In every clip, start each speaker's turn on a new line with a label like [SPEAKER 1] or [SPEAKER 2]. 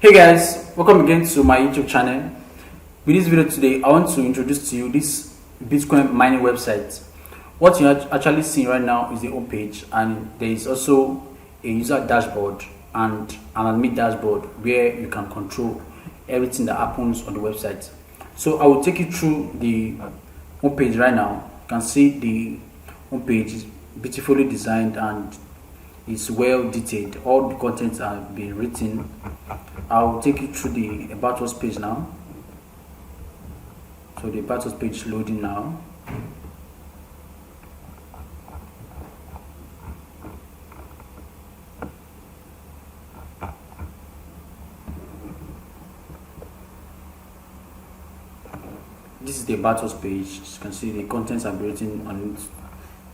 [SPEAKER 1] Hey guys, welcome again to my YouTube channel. With this video today, I want to introduce to you this Bitcoin mining website. What you're actually seeing right now is the home page, and there is also a user dashboard and an admin dashboard where you can control everything that happens on the website. So I will take you through the home page right now. You can see the home page is beautifully designed and it's well detailed. All the contents have been written. I'll take you through the About Us page now. So the About Us page is loading now. This is the About Us page. As you can see, the contents are written on it.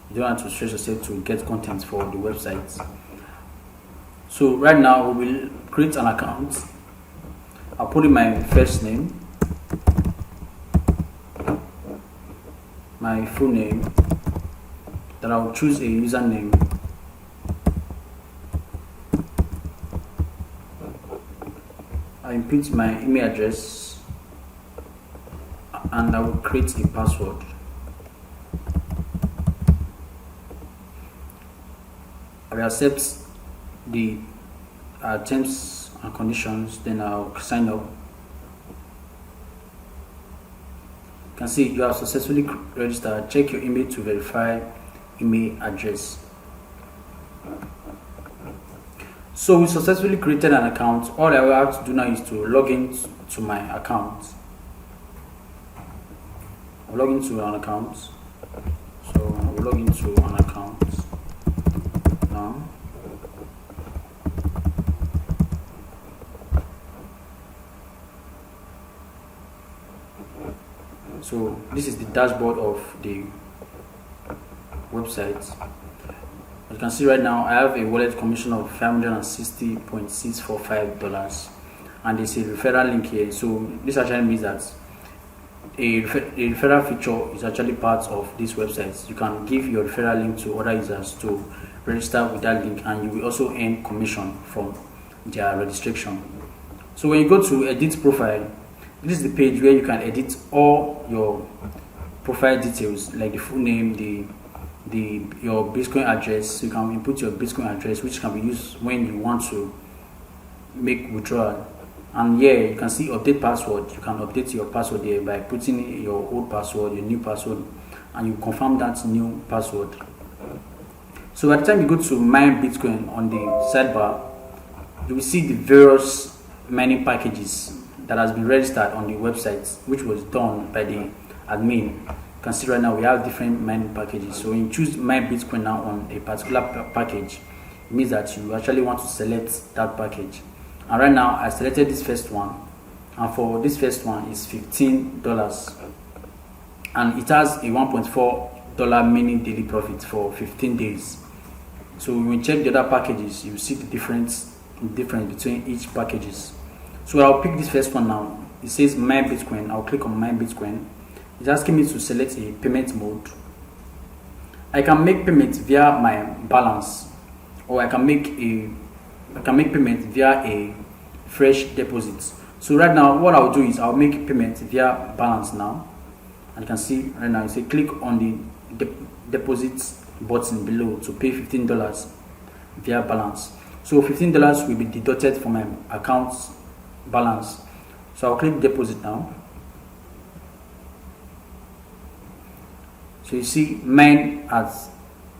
[SPEAKER 1] You don't have to stress yourself to get content for the website. So right now we will create an account. I'll put in my first name, my full name, then I'll choose a username, I input my email address, and I will create a password. I will accept the terms and conditions, then I'll sign up. You can see you have successfully registered. Check your email to verify email address. So we successfully created an account. All I will have to do now is to log in to my account. I'll log into an account. So I will log into an account now. So this is the dashboard of the website. As you can see right now, I have a wallet commission of $560.645, and there's a referral link here. So this actually means that a referral feature is actually part of this website. You can give your referral link to other users to register with that link, and you will also earn commission from their registration. So when you go to edit profile, this is the page where you can edit all your profile details, like the full name, your Bitcoin address. You can input your Bitcoin address, which can be used when you want to make withdrawal. And here you can see update password. You can update your password here by putting your old password, your new password, and you confirm that new password. So by the time you go to mine Bitcoin on the sidebar, you will see the various mining packages that has been registered on the website, which was done by the admin. You can see right now we have different mining packages. So when you choose my Bitcoin now on a particular package, it means that you actually want to select that package. And right now I selected this first one, and for this first one is $15, and it has a $1.4 minimum daily profit for 15 days. So when you check the other packages, you see the difference between each packages. So I'll pick this first one now. It says my Bitcoin. I'll click on my Bitcoin. It's asking me to select a payment mode. I can make payment via my balance, or I can make payment via a fresh deposit. So right now what I'll do is I'll make payment via balance now, and you can see right now you say click on the deposit button below to pay $15 via balance. So $15 will be deducted from my account balance. So I'll click deposit now. So you see mine at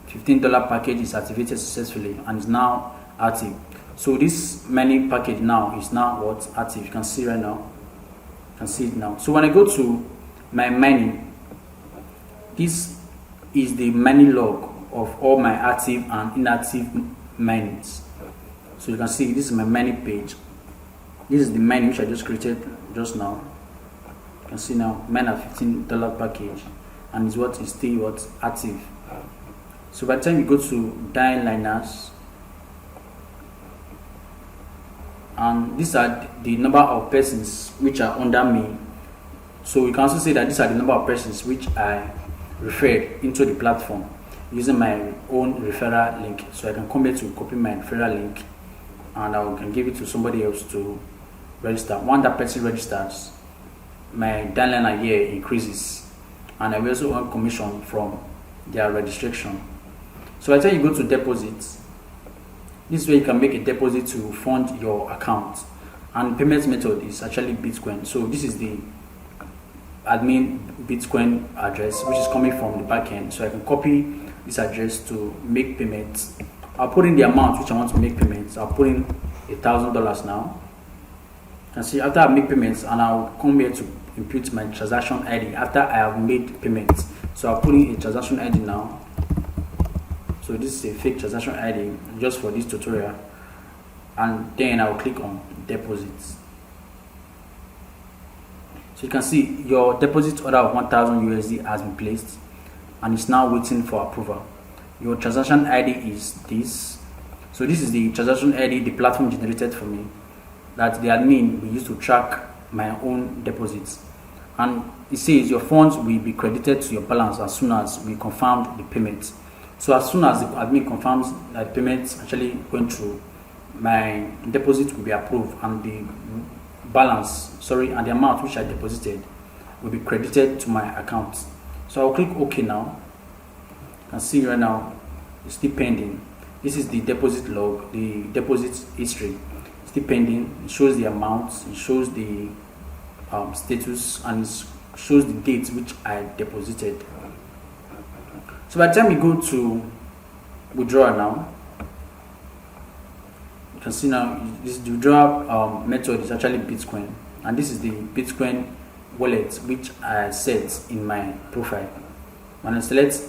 [SPEAKER 1] $15 package is activated successfully and is now active. So this mining package now is now what active. You can see right now. You can see it now. So when I go to my mining, this is the mining log of all my active and inactive minings. So you can see this is my mining page. This is the mining which I just created just now. You can see now mine at $15 package, and is what is still what active. So by the time you go to dying liners, and these are the number of persons which are under me. So you can also say that these are the number of persons which I referred into the platform using my own referral link. So I can come here to copy my referral link, and I can give it to somebody else to register. Once that person registers, my downliner here increases, and I will also earn commission from their registration. So I tell you, go to deposits. This way you can make a deposit to fund your account, and payment method is actually Bitcoin. So this is the admin Bitcoin address, which is coming from the backend. So I can copy this address to make payments. I'll put in the amount which I want to make payments. I'll put in $1,000 now. And see, after I make payments, and I'll come here to input my transaction ID after I have made payments. So I'll put in a transaction ID now. So this is a fake transaction ID just for this tutorial, and then I'll click on deposits. So you can see your deposit order of 1,000 USD has been placed, and it's now waiting for approval. Your transaction ID is this. So this is the transaction ID the platform generated for me, that the admin will use to track my own deposits. And it says your funds will be credited to your balance as soon as we confirm the payment. So as soon as the admin confirms that payment actually went through, my deposit will be approved, and the and the amount which I deposited will be credited to my account. So I'll click OK now. You can see right now it's still pending. This is the deposit log, the deposit history. It's still pending. It shows the amounts, it shows the status, and it shows the date which I deposited. So by the time you go to withdraw now, you can see now this withdrawal method is actually Bitcoin, and this is the Bitcoin wallet which I set in my profile. When I select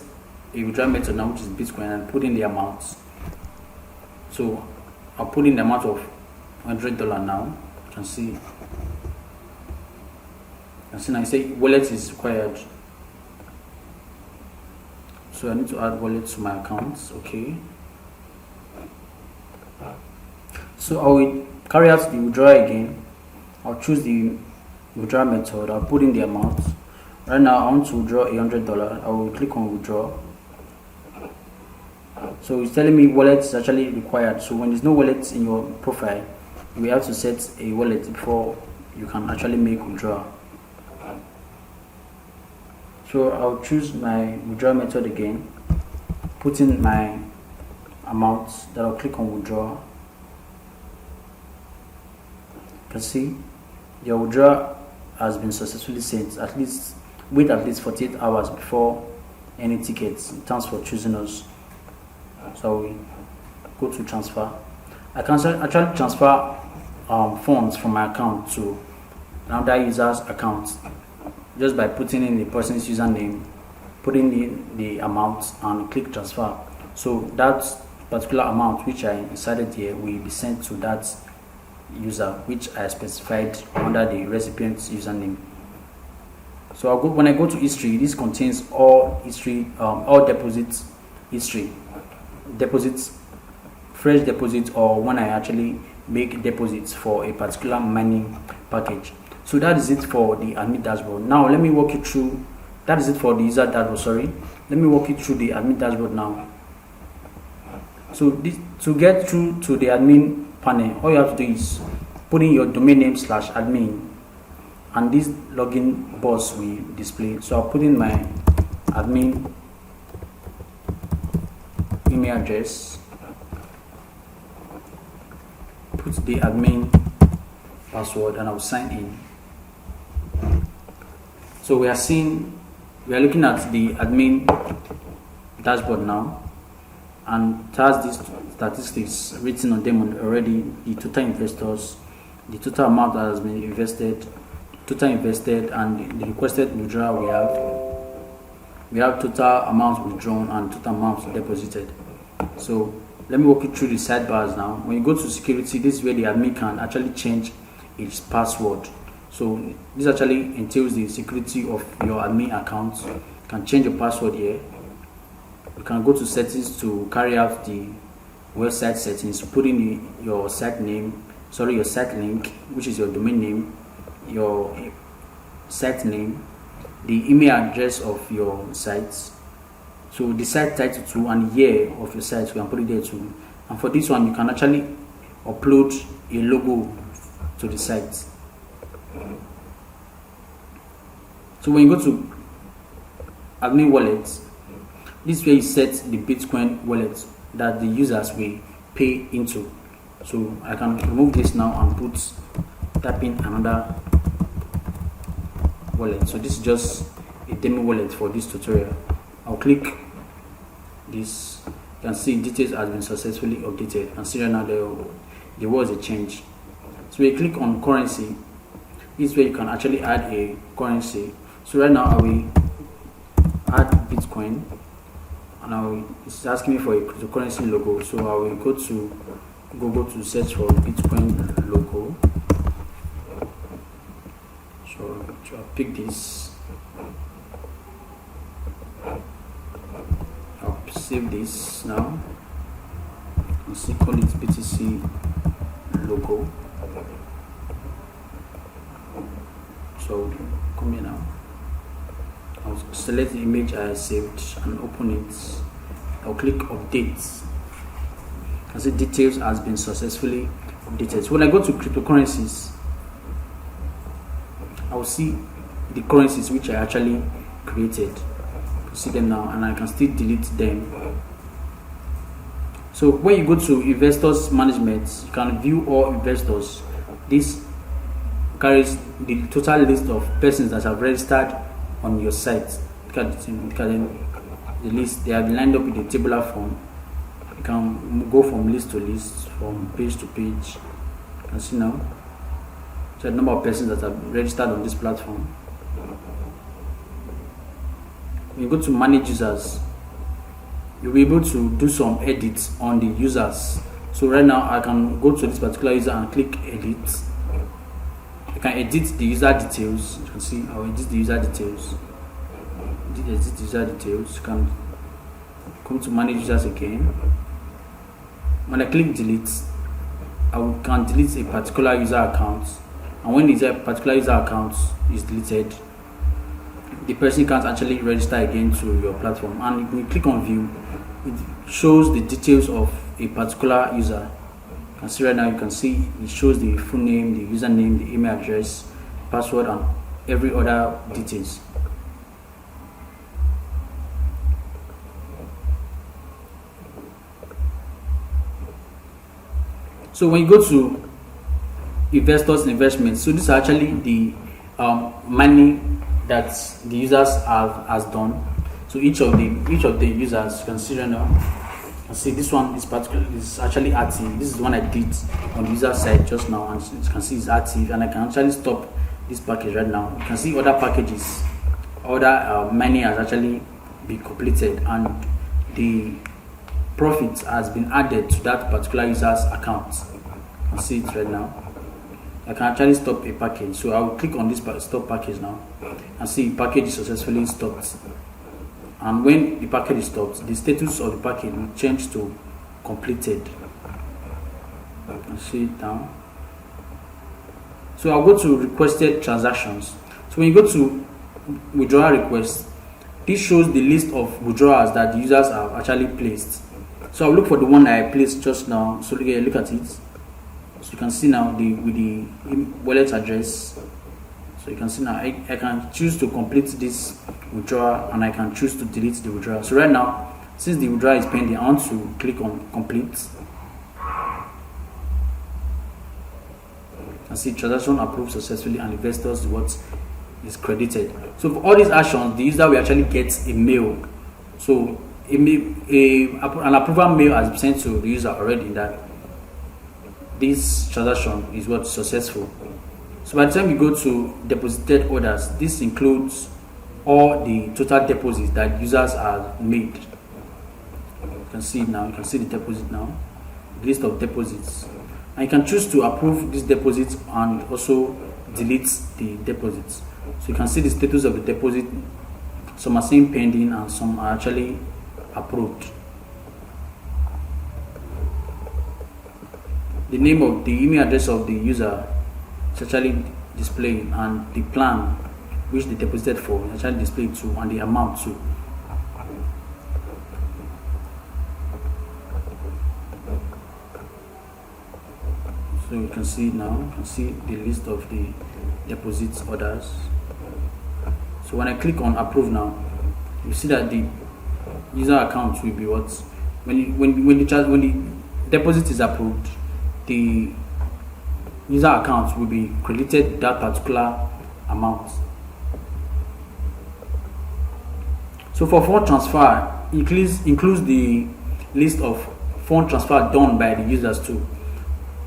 [SPEAKER 1] a withdrawal method now, which is Bitcoin, and put in the amounts. So I'll put in the amount of $100 now. You can see now I say wallet is required. So I need to add wallet to my accounts. Okay. So I will carry out the withdrawal again. I'll choose the withdrawal method. I'll put in the amount. Right now I want to withdraw $100. I will click on withdraw. So it's telling me wallet is actually required. So when there's no wallet in your profile, you have to set a wallet before you can actually make withdrawal. So I'll choose my withdrawal method again, put in my amount, then I'll click on withdraw. You can see your withdrawal has been successfully sent. Wait at least 48 hours before any tickets. Thanks for choosing us. So we go to transfer. I can actually transfer funds from my account to another user's account just by putting in the person's username, putting in the amount, and click transfer. So that particular amount which I inserted here will be sent to that user which I specified under the recipient's username. So when I go to history, this contains all history, all deposits history, deposits, fresh deposits, or when I actually make deposits for a particular mining package. So that is it for the admin dashboard. Now let me walk you through. That is it for the user dashboard. Sorry, let me walk you through the admin dashboard now. So to get through to the admin panel, all you have to do is put in your domain name /admin, and this login box will display. So I'll put in my admin email address, put the admin password, and I'll sign in. So we are looking at the admin dashboard now, and it has these statistics written on them already: the total investors, the total amount that has been invested, and the requested withdrawal we have total amount withdrawn and total amount deposited. So let me walk you through the sidebars now. When you go to security, this is where the admin can actually change its password. So this actually entails the security of your admin account. You can change your password here. You can go to settings to carry out the website settings, put in your site name, your site link, which is your domain name, your site name, the email address of your sites, so the site title too, and year of your site, you can put it there too. And for this one, you can actually upload a logo to the site. So when you go to admin wallet, this is where you set the Bitcoin wallet that the users will pay into. So I can remove this now and type in another wallet. So this is just a demo wallet for this tutorial. I'll click this. You can see details has been successfully updated, and see right now there was a change. So we click on currency. This is where you can actually add a currency. So right now I will add Bitcoin, and it's asking me for a cryptocurrency logo. So I will go to Google to search for Bitcoin logo. So I'll pick this. I'll save this now. I'll see, call it BTC logo. So come here now. I'll select the image I saved and open it. I'll click update. I see details has been successfully updated. So when I go to cryptocurrencies, I will see the currencies which I actually created. You see them now, and I can still delete them. So when you go to investors management, you can view all investors. This carries the total list of persons that have registered on your site. Look at the list. They have been lined up in a tabular form. You can go from list to list, from page to page. You can see now the number of persons that have registered on this platform. When you go to manage users, you'll be able to do some edits on the users. So right now I can go to this particular user and click edit. I can edit the user details. You can see I'll edit the user details. Edit the user details. You can come to manage users again. When I click delete, I can delete a particular user account, and when the particular user account is deleted, the person can't actually register again to your platform. And when you click on view, it shows the details of a particular user. You can see right now, you can see it shows the full name, the username, the email address, password, and every other details. So when you go to investors investments, so this is actually the money that the users has done. So each of the users, you can see right now, you can see this one is actually active. This is the one I did on the user side just now, and you can see it's active, and I can actually stop this package right now. You can see other packages, other money has actually been completed, and the profit has been added to that particular user's account. You can see it right now. I can actually stop a package, so I will click on this stop package now, and see package is successfully stopped. And when the package is stopped, the status of the package will change to completed. You can see it now. So I'll go to requested transactions. So when you go to withdrawal request, this shows the list of withdrawals that the users have actually placed. So I'll look for the one I placed just now. So look at it. So you can see now with the wallet address. So you can see now I can choose to complete this withdrawal, and I can choose to delete the withdrawal. So right now, since the withdrawal is pending, I want to click on complete. And see transaction approved successfully, and investors what is credited. So for all these actions, the user will actually get a mail. So an approval mail has been sent to the user already that this transaction is what successful. So by the time you go to deposited orders, this includes all the total deposits that users have made. You can see it now. You can see the deposit now, list of deposits, and you can choose to approve this deposit and also delete the deposits. So you can see the status of the deposit. Some are saying pending, and some are actually approved. The name of the email address of the user is actually displayed, and the plan which they deposited for is actually displayed too, and the amount too. So you can see now, you can see the list of the deposits orders. So when I click on approve now, you see that the user account will be what, when the deposit is approved, the user account will be credited that particular amount. So for fund transfer, it includes the list of fund transfer done by the users too.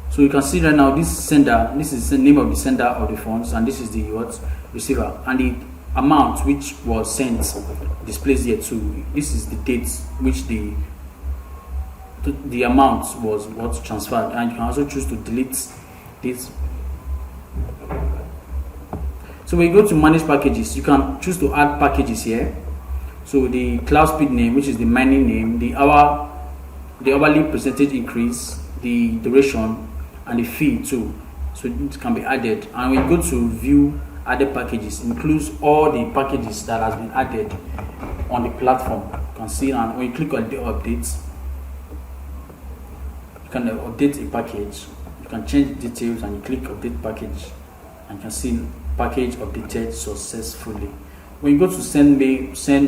[SPEAKER 1] So you can see right now, this sender, this is the name of the sender of the funds, and this is the what, receiver, and the amount which was sent displays here too. This is the date which the amount was what transferred, and you can also choose to delete this. So when you go to manage packages, you can choose to add packages here. So the cloud speed name, which is the mining name, the hourly percentage increase, the duration, and the fee too. So it can be added. And when you go to view added packages, includes all the packages that has been added on the platform. You can see, and when you click on the updates, you can update a package. You can change details, and you click update package, and you can see package updated successfully. When you go to send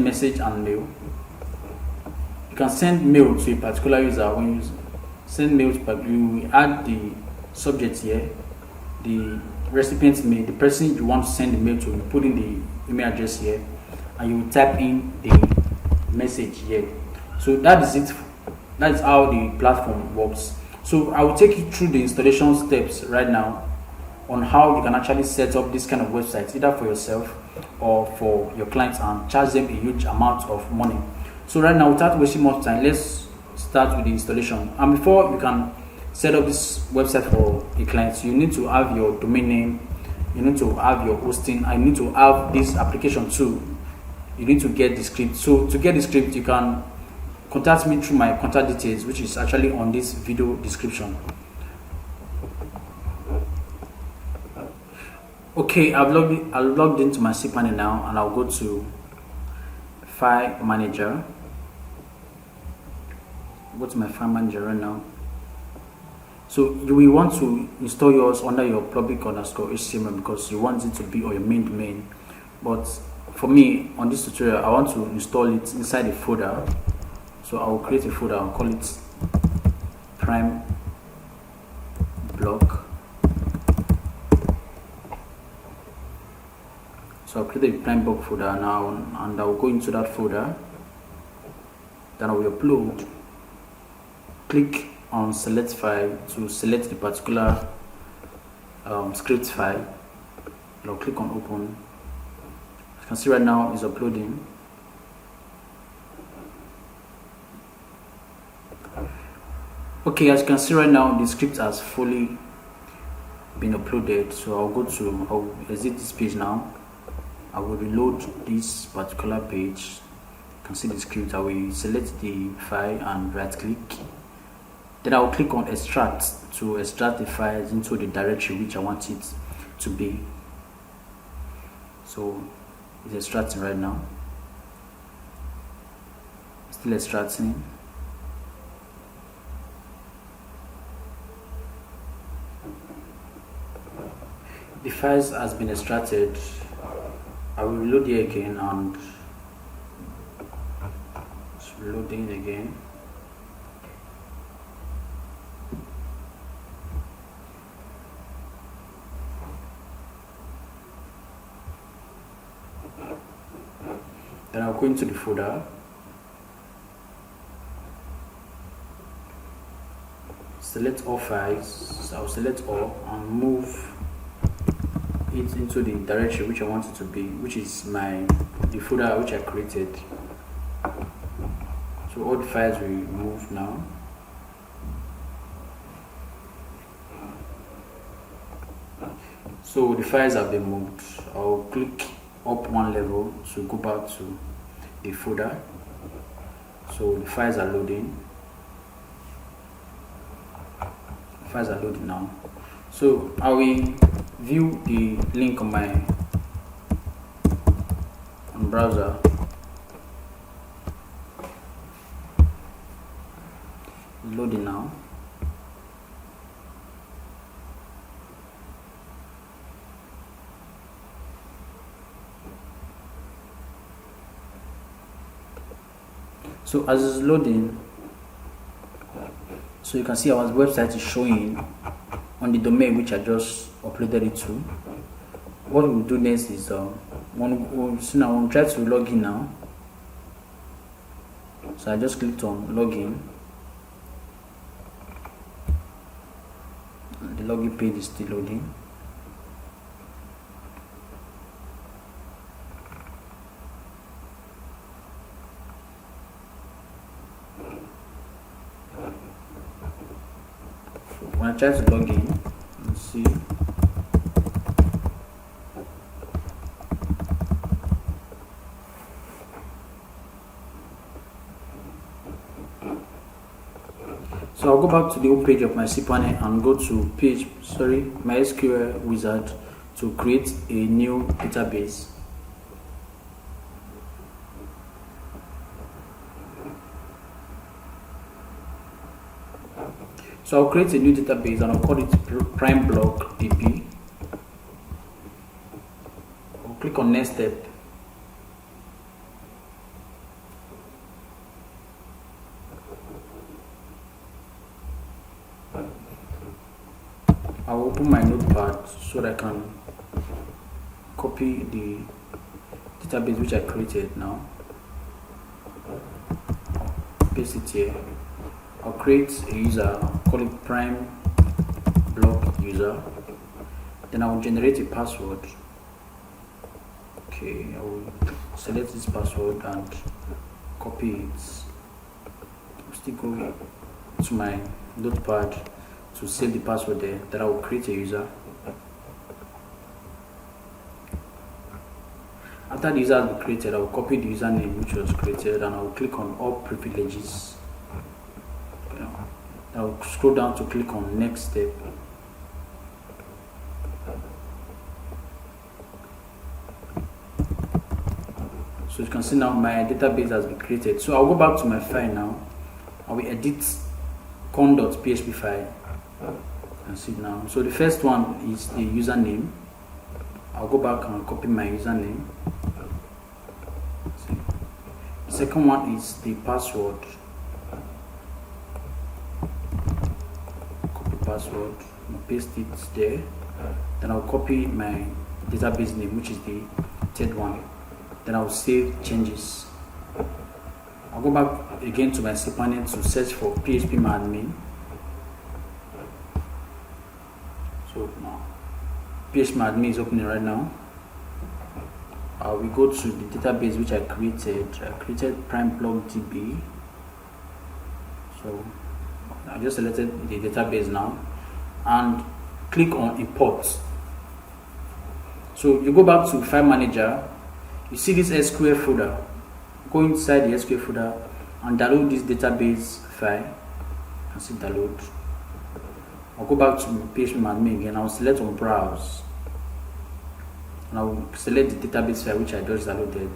[SPEAKER 1] message and mail, you can send mail to a particular user. When you send mail to, you add the subject here, the recipient's mail, the person you want to send the mail to, you put in the email address here, and you type in the message here. So that is it. That is how the platform works. So I will take you through the installation steps right now on how you can actually set up this kind of website, either for yourself or for your clients, and charge them a huge amount of money. So right now, without wasting much time, let's start with the installation. And before you can set up this website for a client, you need to have your domain name, you need to have your hosting, and you need to have this application too. You need to get the script. So to get the script, you can contact me through my contact details, which is actually on this video description. Okay, I've logged into my cPanel now, and I'll go to File Manager. Go to my File Manager right now. So you will want to install yours under your public_HTML because you want it to be on your main domain. But for me, on this tutorial, I want to install it inside a folder. So I will create a folder. I'll call it Prime Block. So I'll create a Prime Block folder now, and I will go into that folder. Then I will upload. Click on select file to select the particular script file. I'll click on open. As you can see right now, it's uploading. Okay, as you can see right now, the script has fully been uploaded. So I'll exit this page now. I will reload this particular page. You can see the script. I will select the file and right click. Then I will click on extract to extract the files into the directory which I want it to be. So it's extracting right now. Still extracting. The files has been extracted. I will reload it again, and it's reloading again. Then I'll go into the folder, select all files. So I'll select all and move it into the directory which I want it to be, which is the folder which I created. So all the files will move now. So the files have been moved. I'll click up one level to go back to the folder. So the files are loading. Files are loading now. So I will view the link on my browser. Loading now. So as it's loading, so you can see our website is showing on the domain which I just uploaded it to. What we'll do next is we'll try to log in now. So I just clicked on login. The login page is still loading. When I try to log in, you see so I'll go back to the home page of my cPanel and go to my SQL wizard to create a new database. So I'll create a new database and I'll call it Prime Block DB. I'll click on next step. I'll open my notepad so that I can copy the database which I created now. Paste it here. I'll create a user, call it Prime Block User. Then I will generate a password. Okay, I will select this password and copy it. I'll still go to my notepad to save the password there. Then I will create a user. After the user has been created, I will copy the username which was created and I will click on all privileges. I will scroll down to click on next step. So you can see now my database has been created. So I'll go back to my file now. I will edit con.php file. You can see now. So the first one is the username. I'll go back and copy my username. See. The second one is the password. Password, I'll paste it there. Then I'll copy my database name, which is the third one. Then I'll save changes. I'll go back again to my cPanel to search for phpMyAdmin. So now phpMyAdmin is opening right now. We go to the database which I created. I created Prime Block DB. So I just selected the database now and click on import. So you go back to file manager, you see this SQL folder. Go inside the SQL folder and download this database file. You can see download. I'll go back to phpMyAdmin again. I'll select on browse and I will select the database file which I just downloaded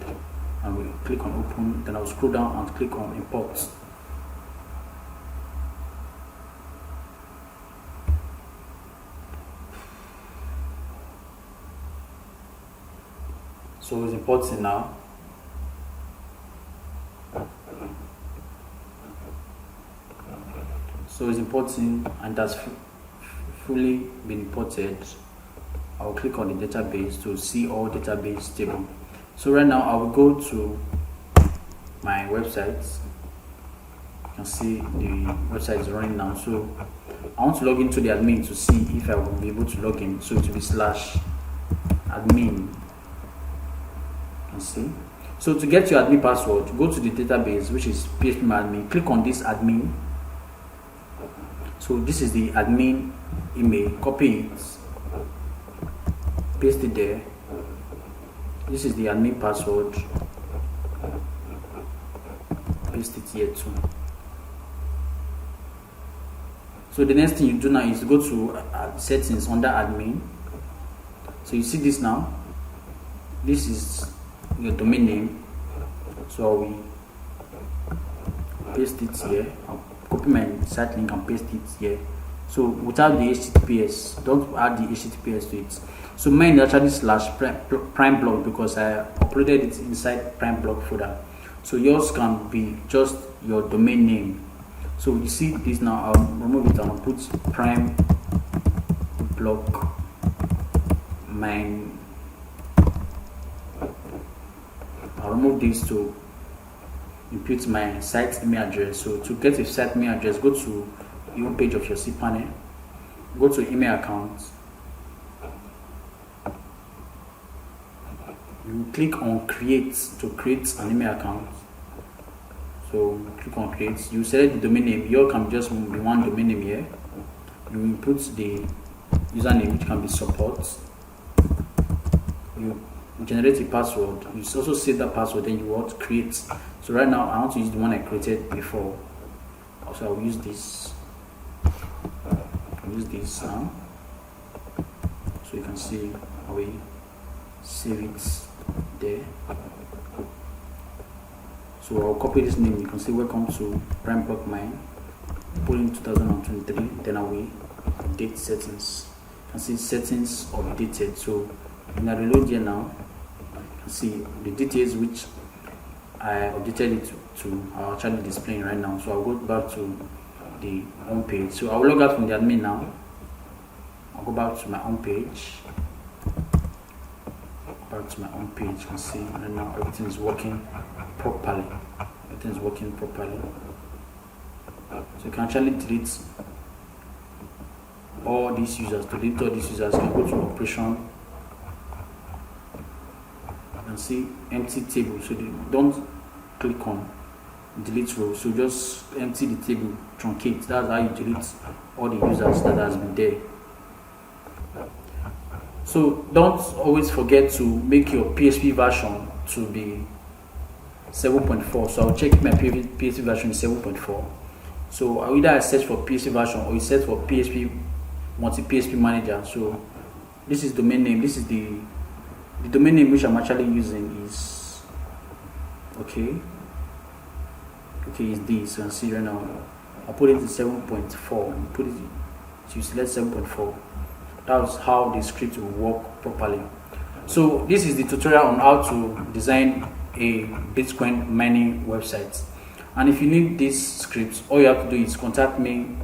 [SPEAKER 1] and we'll click on open. Then I'll scroll down and click on import. So it's importing now. So it's importing and that's fully been imported. I'll click on the database to see all database table. So right now I will go to my website. You can see the website is running now. So I want to log into the admin to see if I will be able to log in. So it will be /admin. See, so to get your admin password, go to the database which is phpMyAdmin, click on this admin. So this is the admin email, copy it, paste it there. This is the admin password, paste it here too. So the next thing you do now is go to settings under admin. So you see this now, this is your domain name. So I will paste it here. I'll copy my site link and paste it here. So without the HTTPS, don't add the HTTPS to it. So mine is actually /prime block because I uploaded it inside Prime Block folder. So yours can be just your domain name. So you see this now. I'll remove it and I'll put prime block mine. I'll remove this to input my site email address. So to get a site email address, go to the home page of your cPanel, go to email account. You click on create to create an email account. So click on create. You select the domain name. Yours can just be one domain name here. You input the username, which can be support. You generate a password. You also save that password, then you want create. So right now I want to use the one I created before. So I'll use this. Now. So you can see how we save it there. So I'll copy this name. You can see welcome to prime block mine, put in 2023. Then I will update settings. You can see settings updated. So when I reload here now, you can see the details which I updated it to are actually displaying right now. So I'll go back to the home page. So I'll log out from the admin now. I'll go back to my home page. Back to my home page. You can see right now everything is working properly. Everything is working properly. So you can actually delete all these users. To delete all these users, you can go to operation. You can see empty table. So don't click on delete row. So just empty the table, truncate. That's how you delete all the users that has been there. So don't always forget to make your PHP version to be 7.4. So I'll check if my PHP version is 7.4. So I either search for PHP version or you search for PHP multi-PHP manager. So this is domain name. This is the domain name which I'm actually using is is this. You can see right now I'll put it to 7.4. Put it, so you select 7.4. That's how the script will work properly. So this is the tutorial on how to design a Bitcoin mining website. And if you need this script, all you have to do is contact me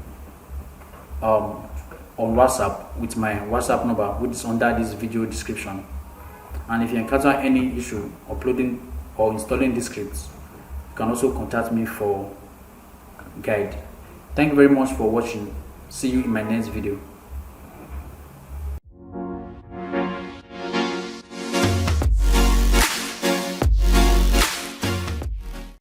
[SPEAKER 1] on WhatsApp with my WhatsApp number, which is under this video description. And if you encounter any issue uploading or installing this script, you can also contact me for guide. Thank you very much for watching. See you in my next video.